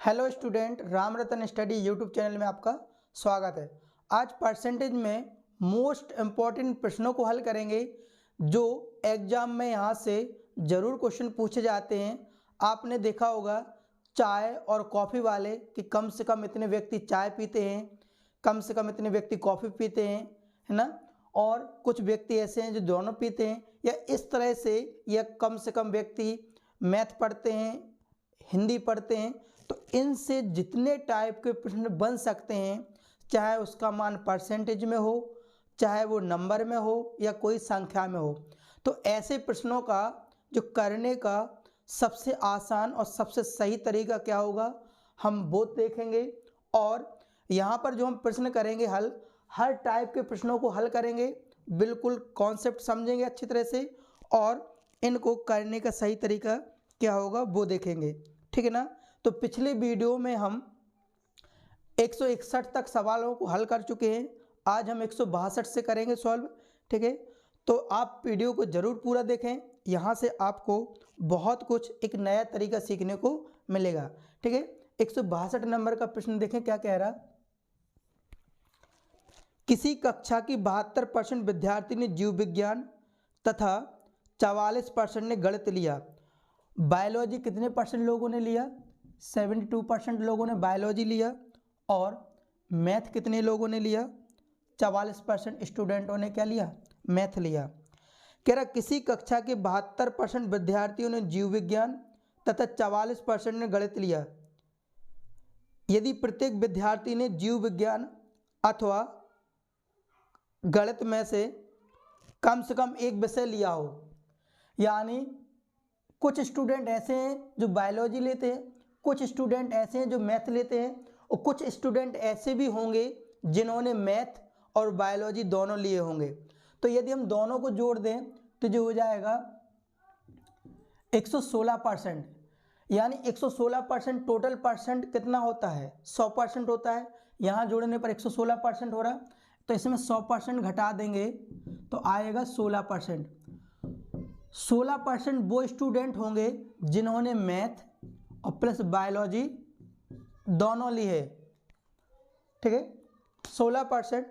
Hello student, Ram रतन study YouTube channel में आपका स्वागत है। आज परसेंटेज में मोस्ट इम्पॉर्टेंट प्रश्नों को हल करेंगे जो एग्जाम में यहाँ से ज़रूर क्वेश्चन पूछे जाते हैं। आपने देखा होगा चाय और कॉफ़ी वाले कि कम से कम इतने व्यक्ति चाय पीते हैं, कम से कम इतने व्यक्ति कॉफ़ी पीते हैं, है ना। और कुछ व्यक्ति ऐसे हैं जो दोनों पीते हैं, या इस तरह से, या कम से कम व्यक्ति मैथ पढ़ते हैं, हिंदी पढ़ते हैं। तो इनसे जितने टाइप के प्रश्न बन सकते हैं, चाहे उसका मान परसेंटेज में हो, चाहे वो नंबर में हो, या कोई संख्या में हो, तो ऐसे प्रश्नों का जो करने का सबसे आसान और सबसे सही तरीका क्या होगा, हम वो देखेंगे। और यहाँ पर जो हम प्रश्न करेंगे हल, हर टाइप के प्रश्नों को हल करेंगे, बिल्कुल कॉन्सेप्ट समझेंगे अच्छी तरह से, और इनको करने का सही तरीका क्या होगा वो देखेंगे, ठीक है ना। तो पिछले वीडियो में हम 161 तक सवालों को हल कर चुके हैं। आज हम 162 से करेंगे सॉल्व, ठीक है। तो आप वीडियो को ज़रूर पूरा देखें, यहाँ से आपको बहुत कुछ एक नया तरीका सीखने को मिलेगा, ठीक है। 162 नंबर का प्रश्न देखें क्या कह रहा। किसी कक्षा की 72% विद्यार्थी ने जीव विज्ञान तथा 44% ने गणित लिया। बायोलॉजी कितने परसेंट लोगों ने लिया? 72% लोगों ने बायोलॉजी लिया। और मैथ कितने लोगों ने लिया? 44% स्टूडेंटों ने क्या लिया? मैथ लिया। कह रहा किसी कक्षा के 72% विद्यार्थियों ने जीव विज्ञान तथा 44% ने गणित लिया। यदि प्रत्येक विद्यार्थी ने जीव विज्ञान अथवा गणित में से कम एक विषय लिया हो, यानी कुछ स्टूडेंट ऐसे हैं जो बायोलॉजी लेते हैं, कुछ स्टूडेंट ऐसे हैं जो मैथ लेते हैं, और कुछ स्टूडेंट ऐसे भी होंगे जिन्होंने मैथ और बायोलॉजी दोनों लिए होंगे। तो यदि हम दोनों को जोड़ दें तो जो हो जाएगा 116%, यानी 116% टोटल परसेंट कितना होता है? 100% होता है। यहाँ जोड़ने पर 116% हो रहा, तो इसमें 100% घटा देंगे तो आएगा 16%। 16% वो स्टूडेंट होंगे जिन्होंने मैथ और प्लस बायोलॉजी दोनों ली है, ठीक है। 16%।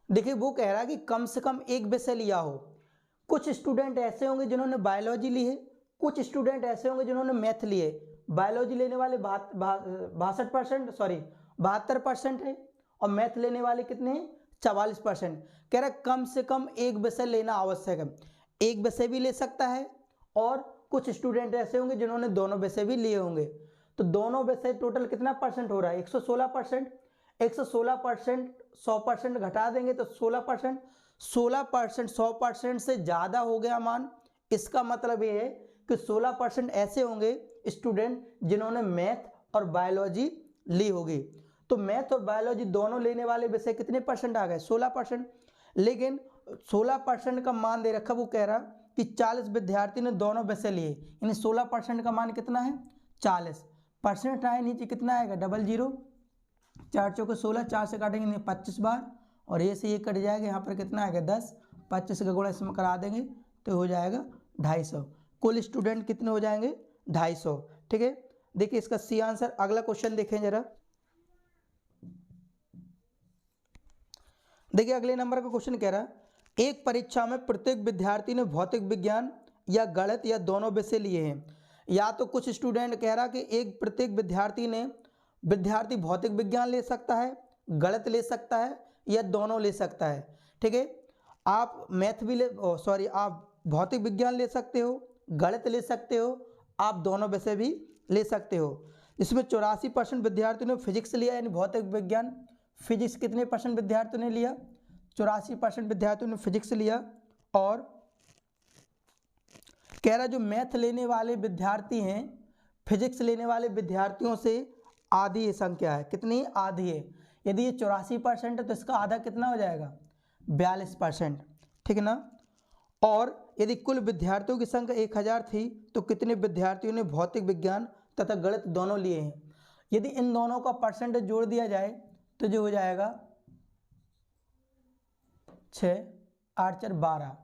देखिए वो कह रहा है कि कम से कम एक विषय लिया हो। कुछ स्टूडेंट ऐसे होंगे जिन्होंने बायोलॉजी ली है, कुछ स्टूडेंट ऐसे होंगे जिन्होंने मैथ लिए। बायोलॉजी लेने वाले 72% है, और मैथ लेने वाले कितने हैं? 44%। कह रहा कम से कम एक विषय लेना आवश्यक है। एक विषय भी ले सकता है, और कुछ स्टूडेंट ऐसे होंगे जिन्होंने दोनों विषय भी लिए होंगे। तो दोनों विषय टोटल कितना परसेंट हो रहा है? 116%। 116% 100% घटा देंगे तो 16%। 16% 100% से ज़्यादा हो गया मान। इसका मतलब ये है कि 16% ऐसे होंगे स्टूडेंट जिन्होंने मैथ और बायोलॉजी ली होगी। तो मैथ और बायोलॉजी दोनों लेने वाले विषय कितने परसेंट आ गए? 16%। लेकिन 16% का मान दे रखा, वो कह रहा कि 40 विद्यार्थी ने दोनों विषय लिए, यानी 16% का मान कितना है? 40। परसेंट आए नीचे कितना आएगा? 00। 4 चौके 16, 4 से काटेंगे 25 बार, और ये से ये कट जाएगा। यहाँ पर कितना आएगा? 10। 25 का गुणा इसमें करा देंगे तो हो जाएगा 250। कुल स्टूडेंट कितने हो जाएंगे? 250, ठीक है। देखिए इसका सी आंसर। अगला क्वेश्चन देखें जरा। देखिए अगले नंबर का क्वेश्चन कह रहा है एक परीक्षा में प्रत्येक विद्यार्थी ने भौतिक विज्ञान या गणित या दोनों विषय लिए हैं। या तो कुछ स्टूडेंट कह रहा कि एक प्रत्येक विद्यार्थी भौतिक विज्ञान ले सकता है, गणित ले सकता है, या दोनों ले सकता है, ठीक है। आप मैथ भी आप भौतिक विज्ञान ले सकते हो, गणित ले सकते हो, आप दोनों विषय भी ले सकते हो। इसमें 84% विद्यार्थियों ने फिजिक्स लिया, यानी भौतिक विज्ञान। फिजिक्स कितने परसेंट विद्यार्थियों ने लिया? 84% विद्यार्थियों ने फिजिक्स लिया। और कह रहा जो मैथ लेने वाले विद्यार्थी हैं, फिजिक्स लेने वाले विद्यार्थियों से आधी ये संख्या है। कितनी? आधी है। यदि ये 84% है तो इसका आधा कितना हो जाएगा? 42%, ठीक है ना। और यदि कुल विद्यार्थियों की संख्या 1000 थी तो कितने विद्यार्थियों ने भौतिक विज्ञान तथा गणित दोनों लिए हैं? यदि इन दोनों का परसेंटेज जोड़ दिया जाए तो जो हो जाएगा 6 8 4 12,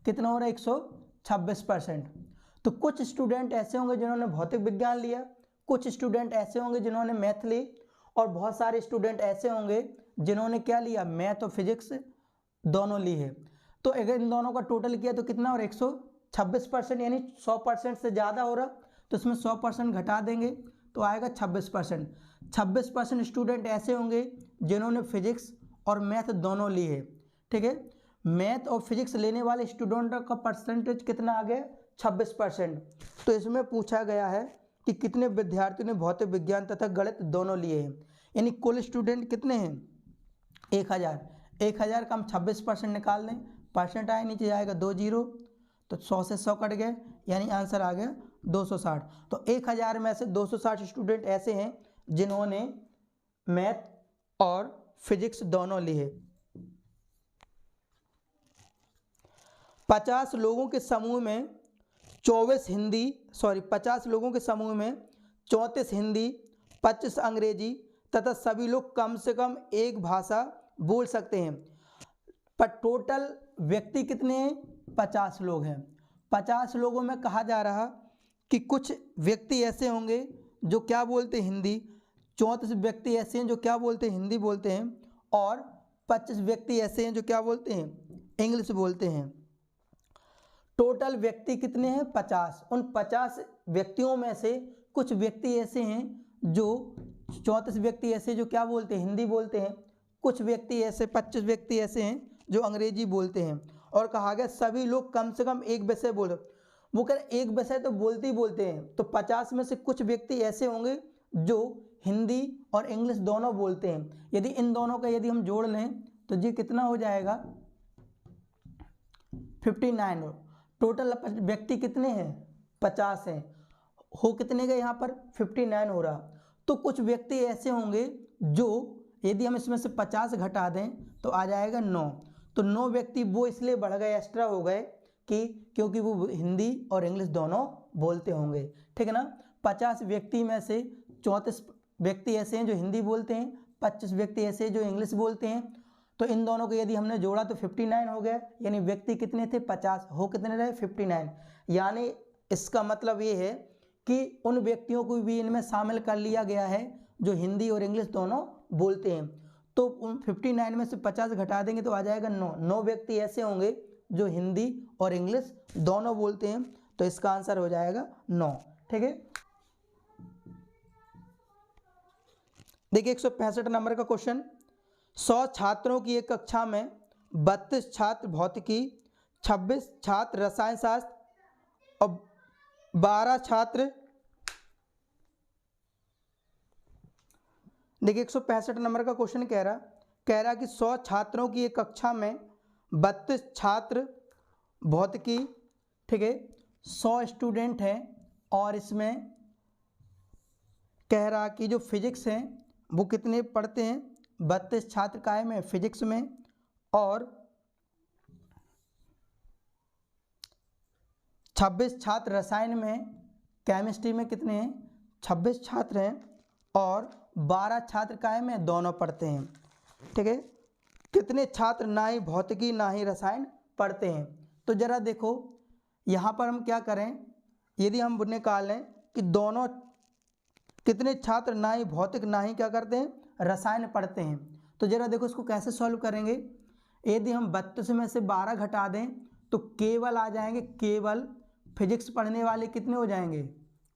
कितना हो रहा है? 126%। तो कुछ स्टूडेंट ऐसे होंगे जिन्होंने भौतिक विज्ञान लिया, कुछ स्टूडेंट ऐसे होंगे जिन्होंने मैथ ली, और बहुत सारे स्टूडेंट ऐसे होंगे जिन्होंने क्या लिया, मैथ और फिजिक्स दोनों ली है। तो अगर इन दोनों का टोटल किया तो कितना, और 126%, यानी 100% से ज़्यादा हो रहा, तो इसमें 100% घटा देंगे तो आएगा 26%। 26% स्टूडेंट ऐसे होंगे जिन्होंने फिजिक्स और मैथ दोनों ली है, ठीक है। मैथ और फिजिक्स लेने वाले स्टूडेंटों का परसेंटेज कितना आ गया, 26%। तो इसमें पूछा गया है कि कितने विद्यार्थियों ने भौतिक विज्ञान तथा गणित दोनों लिए हैं, यानी कुल स्टूडेंट कितने हैं, 1000। 1000 का हम 26% निकाल दें, परसेंट आए नीचे जाएगा 2 जीरो, तो 100 से 100 कट गए, यानी आंसर आ गया 260। तो 1000 में से 260 स्टूडेंट ऐसे हैं जिन्होंने मैथ और फिजिक्स दोनों ली है। 50 लोगों के समूह में 50 लोगों के समूह में 34 हिंदी, 25 अंग्रेजी तथा सभी लोग कम से कम एक भाषा बोल सकते हैं, पर टोटल व्यक्ति कितने हैं, 50 लोग हैं। 50 लोगों में कहा जा रहा कि कुछ व्यक्ति ऐसे होंगे जो क्या बोलते हैं, हिंदी, 34 व्यक्ति ऐसे हैं जो क्या बोलते हैं, हिंदी बोलते हैं, और 25 व्यक्ति ऐसे हैं जो क्या बोलते हैं, इंग्लिश बोलते हैं। टोटल व्यक्ति कितने हैं, 50। उन 50 व्यक्तियों में से कुछ व्यक्ति ऐसे हैं जो 34 व्यक्ति ऐसे जो क्या बोलते हैं, हिंदी बोलते हैं, कुछ व्यक्ति ऐसे 25 व्यक्ति ऐसे हैं जो अंग्रेजी बोलते हैं। और कहा गया सभी लोग कम से कम एक विषय बोल, वो कह रहे एक विषय तो बोलते ही बोलते हैं। तो 50 में से कुछ व्यक्ति ऐसे होंगे जो हिंदी और इंग्लिश दोनों बोलते हैं। यदि इन दोनों का यदि हम जोड़ लें तो ये कितना हो जाएगा, 59। टोटल व्यक्ति कितने हैं, 50 हैं, हो कितने गए यहाँ पर, 59 हो रहा। तो कुछ व्यक्ति ऐसे होंगे जो यदि हम इसमें से 50 घटा दें तो आ जाएगा 9। तो 9 व्यक्ति वो इसलिए बढ़ गए, एक्स्ट्रा हो गए कि क्योंकि वो हिंदी और इंग्लिश दोनों बोलते होंगे, ठीक है ना। 50 व्यक्ति में से 34 व्यक्ति ऐसे हैं जो हिंदी बोलते हैं, 25 व्यक्ति ऐसे हैं जो इंग्लिश बोलते हैं। तो इन दोनों को यदि हमने जोड़ा तो 59 हो गया, यानी व्यक्ति कितने थे, 50, हो कितने रहे, 59। यानी इसका मतलब ये है कि उन व्यक्तियों को भी इनमें शामिल कर लिया गया है जो हिंदी और इंग्लिश दोनों बोलते हैं। तो उन 59 में से 50 घटा देंगे तो आ जाएगा 9। 9 व्यक्ति ऐसे होंगे जो हिंदी और इंग्लिश दोनों बोलते हैं, तो इसका आंसर हो जाएगा 9, ठीक है। देखिए 165 नंबर का क्वेश्चन, 100 छात्रों की एक कक्षा में 32 छात्र भौतिकी, 26 छात्र रसायन शास्त्र और 12 छात्र, देखिए 165 नंबर का क्वेश्चन कह रहा कि 100 छात्रों की एक कक्षा में 32 छात्र भौतिकी, ठीक है, 100 स्टूडेंट हैं, और इसमें कह रहा कि जो फिजिक्स हैं वो कितने पढ़ते हैं, 32 छात्र काय में, फिजिक्स में, और 26 छात्र रसायन में, केमिस्ट्री में कितने हैं, 26 छात्र हैं, और 12 छात्र काय में, दोनों पढ़ते हैं, ठीक है। कितने छात्र ना ही भौतिकी ना ही रसायन पढ़ते हैं। तो जरा देखो यहाँ पर हम क्या करें, यदि हम निकाल लें कि दोनों कितने छात्र ना ही भौतिक ना ही क्या करते हैं, रसायन पढ़ते हैं, तो जरा देखो इसको कैसे सॉल्व करेंगे। यदि हम 32 में से 12 घटा दें तो केवल आ जाएंगे, केवल फिजिक्स पढ़ने वाले कितने हो जाएंगे,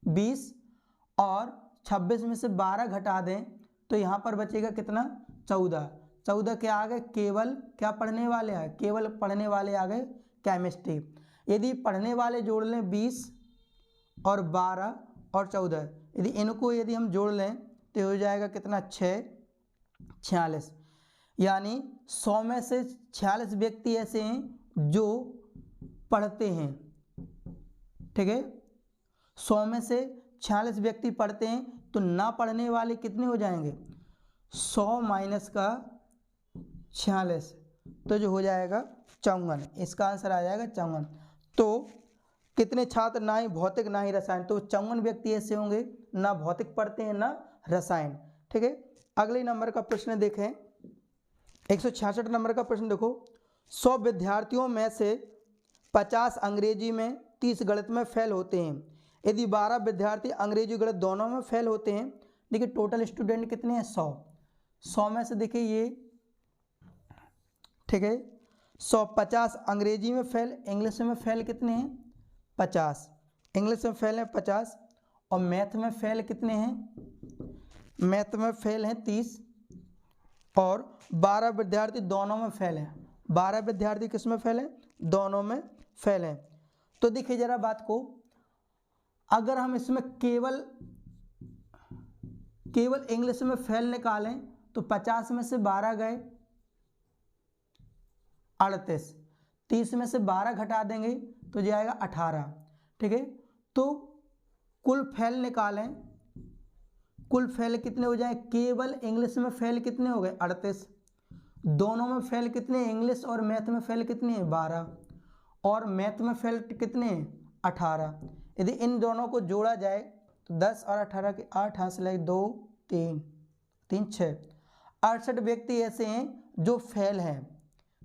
20, और 26 में से 12 घटा दें तो यहाँ पर बचेगा कितना, 14। 14 क्या आ गए, केवल क्या पढ़ने वाले हैं, केवल पढ़ने वाले आ गए केमिस्ट्री। यदि पढ़ने वाले जोड़ लें 20 और 12 और 14, यदि इनको यदि हम जोड़ लें तो हो जाएगा कितना, 6, 46। यानी 100 में से 46 व्यक्ति ऐसे हैं जो पढ़ते हैं, ठीक है। 100 में से 46 व्यक्ति पढ़ते हैं, तो ना पढ़ने वाले कितने हो जाएंगे, 100 माइनस का 46, तो जो हो जाएगा 54। इसका आंसर आ जाएगा 54। तो कितने छात्र ना ही भौतिक ना ही रसायन, तो 54 व्यक्ति ऐसे होंगे ना भौतिक पढ़ते हैं ना रसायन, ठीक है। अगले नंबर का प्रश्न देखें, 166 नंबर का प्रश्न देखो, 100 विद्यार्थियों में से 50 अंग्रेजी में, 30 गणित में फेल होते हैं। यदि 12 विद्यार्थी अंग्रेजी गणित दोनों में फेल होते हैं, देखिए टोटल स्टूडेंट कितने हैं 100 में से देखिए ये, ठीक है 150 अंग्रेजी में फेल, इंग्लिश में फेल कितने हैं 50, इंग्लिश में फेल हैं 50 और मैथ में फेल कितने हैं, मैथ में फेल हैं 30 और 12 विद्यार्थी दोनों में फेल हैं। 12 विद्यार्थी किस में फेल हैं, दोनों में फेल हैं। तो देखिए जरा बात को, अगर हम इसमें केवल इंग्लिश में फेल निकालें तो 50 में से 12 गए 38, 30 में से 12 घटा देंगे तो जाएगा 18, ठीक है। तो कुल फेल निकालें, कुल फेल कितने हो जाए, केवल इंग्लिश में फेल कितने हो गए 38, दोनों में फेल कितने, इंग्लिश और मैथ में फेल कितने हैं 12 और मैथ में फेल कितने हैं 18। यदि इन दोनों को जोड़ा जाए तो 10 और 18 के 8 हाथ से लगे 2 3 3 6, 68 व्यक्ति ऐसे हैं जो फेल हैं,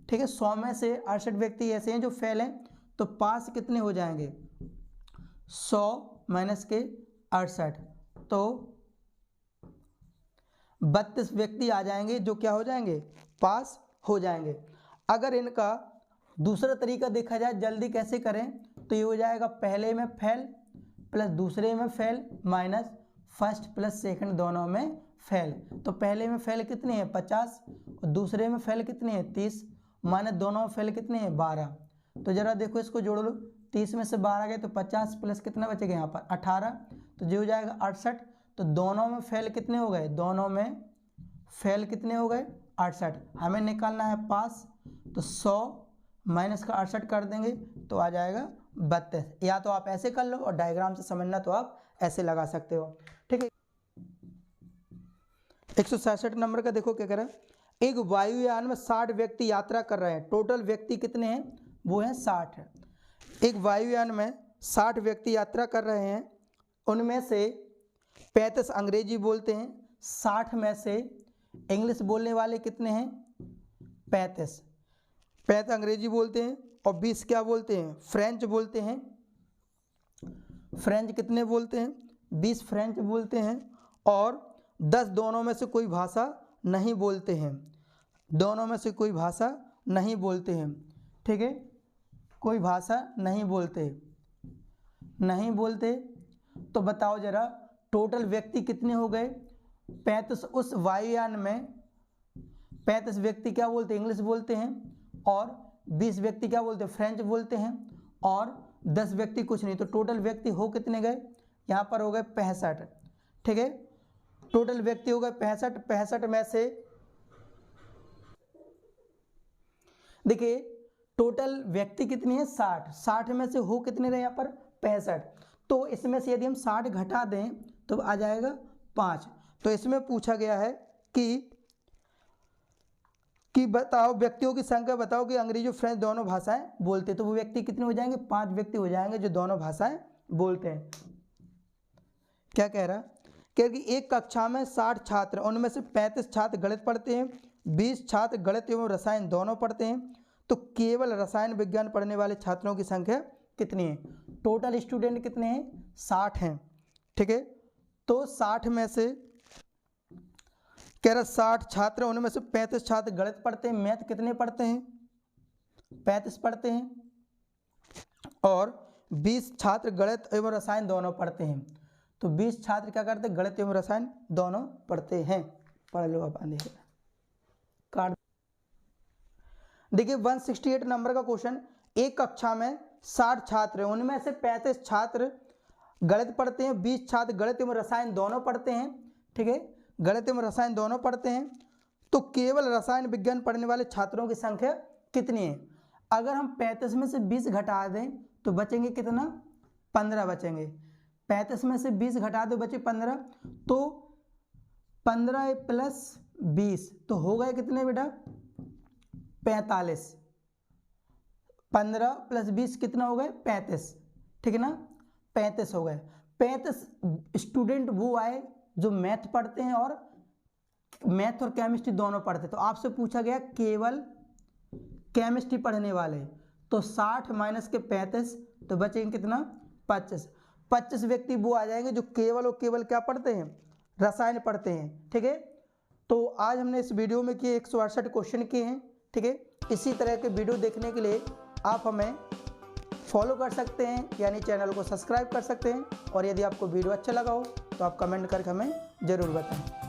ठीक है। 100 में से 68 व्यक्ति ऐसे हैं जो फेल हैं, तो पास कितने हो जाएंगे 100 माइनस के 68, तो 32 व्यक्ति आ जाएंगे जो क्या हो जाएंगे, पास हो जाएंगे। अगर इनका दूसरा तरीका देखा जाए जल्दी कैसे करें, तो ये हो जाएगा पहले में फेल प्लस दूसरे में fail minus first plus second दोनों में फेल। तो पहले में फेल कितने हैं 50 और दूसरे में फेल कितने हैं 30 माइनस दोनों में फेल कितने हैं 12। तो जरा देखो इसको जोड़ लो, 30 में से 12 गए तो 50 प्लस कितना बचेगा यहाँ पर 18, तो जो हो जाएगा 68। तो दोनों में फेल कितने हो गए, दोनों में फेल कितने हो गए 68। हमें निकालना है पास, तो 100 माइनस का 68 कर देंगे तो आ जाएगा 32। या तो आप ऐसे कर लो और डायग्राम से समझना तो आप ऐसे लगा सकते हो, ठीक है। 167 नंबर का देखो क्या कह रहा है, एक वायुयान में 60 व्यक्ति यात्रा कर रहे हैं, टोटल व्यक्ति कितने हैं, वो हैं 60। एक वायुयान में 60 व्यक्ति यात्रा कर रहे हैं, उनमें से 35 अंग्रेजी बोलते हैं, 60 में से इंग्लिश बोलने वाले कितने हैं 35 अंग्रेजी बोलते हैं और 20 क्या बोलते हैं, फ्रेंच बोलते हैं। फ्रेंच कितने बोलते हैं, 20 फ्रेंच बोलते हैं और 10 दोनों में से कोई भाषा नहीं बोलते हैं, दोनों में से कोई भाषा नहीं बोलते हैं, ठीक है, कोई भाषा नहीं बोलते। तो बताओ जरा टोटल व्यक्ति कितने हो गए 35। उस वायुयान में 35 व्यक्ति क्या बोलते हैं, इंग्लिश बोलते हैं और 20 व्यक्ति क्या बोलते हैं, फ्रेंच बोलते हैं और 10 व्यक्ति कुछ नहीं। तो टोटल व्यक्ति हो कितने गए, यहाँ पर हो गए 65, ठीक है। टोटल व्यक्ति हो गए 65 में से देखिए टोटल व्यक्ति कितनी है 60 में से हो कितने रहे यहाँ पर 65। तो इसमें से यदि हम 60 घटा दें तो आ जाएगा 5। तो इसमें पूछा गया है कि बताओ व्यक्तियों की संख्या बताओ कि अंग्रेजी और फ्रेंच दोनों भाषाएं बोलते हैं। तो वो व्यक्ति कितने हो जाएंगे, 5 व्यक्ति हो जाएंगे जो दोनों भाषाएं बोलते हैं। क्या कह रहा, क्योंकि एक कक्षा में 60 छात्र, उनमें से 35 छात्र गणित पढ़ते हैं, 20 छात्र गणित एवं रसायन दोनों पढ़ते हैं, तो केवल रसायन विज्ञान पढ़ने वाले छात्रों की संख्या कितनी है। टोटल स्टूडेंट कितने हैं 60 हैं, ठीक है। तो 60 में से कह रहा 60 छात्र, उनमें से 35 छात्र गणित पढ़ते हैं, मैथ कितने पढ़ते हैं 35 पढ़ते हैं और 20 छात्र गणित एवं रसायन दोनों पढ़ते हैं। तो 20 छात्र क्या करते हैं, गणित एवं रसायन दोनों पढ़ते हैं। पढ़ लो आप आंधे काट। देखिए 168 नंबर का क्वेश्चन, एक कक्षा में 60 छात्र हैं, उनमें से 35 छात्र गणित पढ़ते हैं, 20 छात्र गणित एवं रसायन दोनों पढ़ते हैं, ठीक है, गणित एवं रसायन दोनों पढ़ते हैं, तो केवल रसायन विज्ञान पढ़ने वाले छात्रों की संख्या कितनी है। अगर हम 35 में से 20 घटा दें तो बचेंगे कितना, 15 बचेंगे। 35 में से 20 घटा दो बचे 15, तो 15 प्लस 20 तो हो गए कितने बेटा 45। 15 प्लस 20 कितना हो गए 35, ठीक है ना, 35 हो गए। 35 स्टूडेंट वो आए जो मैथ पढ़ते हैं और मैथ और केमिस्ट्री दोनों पढ़ते हैं। तो आपसे पूछा गया केवल केमिस्ट्री पढ़ने वाले, तो 60 माइनस के 35, तो बचेंगे कितना 25। 25 व्यक्ति वो आ जाएंगे जो केवल और केवल क्या पढ़ते हैं, रसायन पढ़ते हैं। ठीक है, तो आज हमने इस वीडियो में किए 168 क्वेश्चन किए हैं। ठीक है, इसी तरह के वीडियो देखने के लिए आप हमें फॉलो कर सकते हैं, यानी चैनल को सब्सक्राइब कर सकते हैं। और यदि आपको वीडियो अच्छा लगा हो तो आप कमेंट करके हमें ज़रूर बताएं।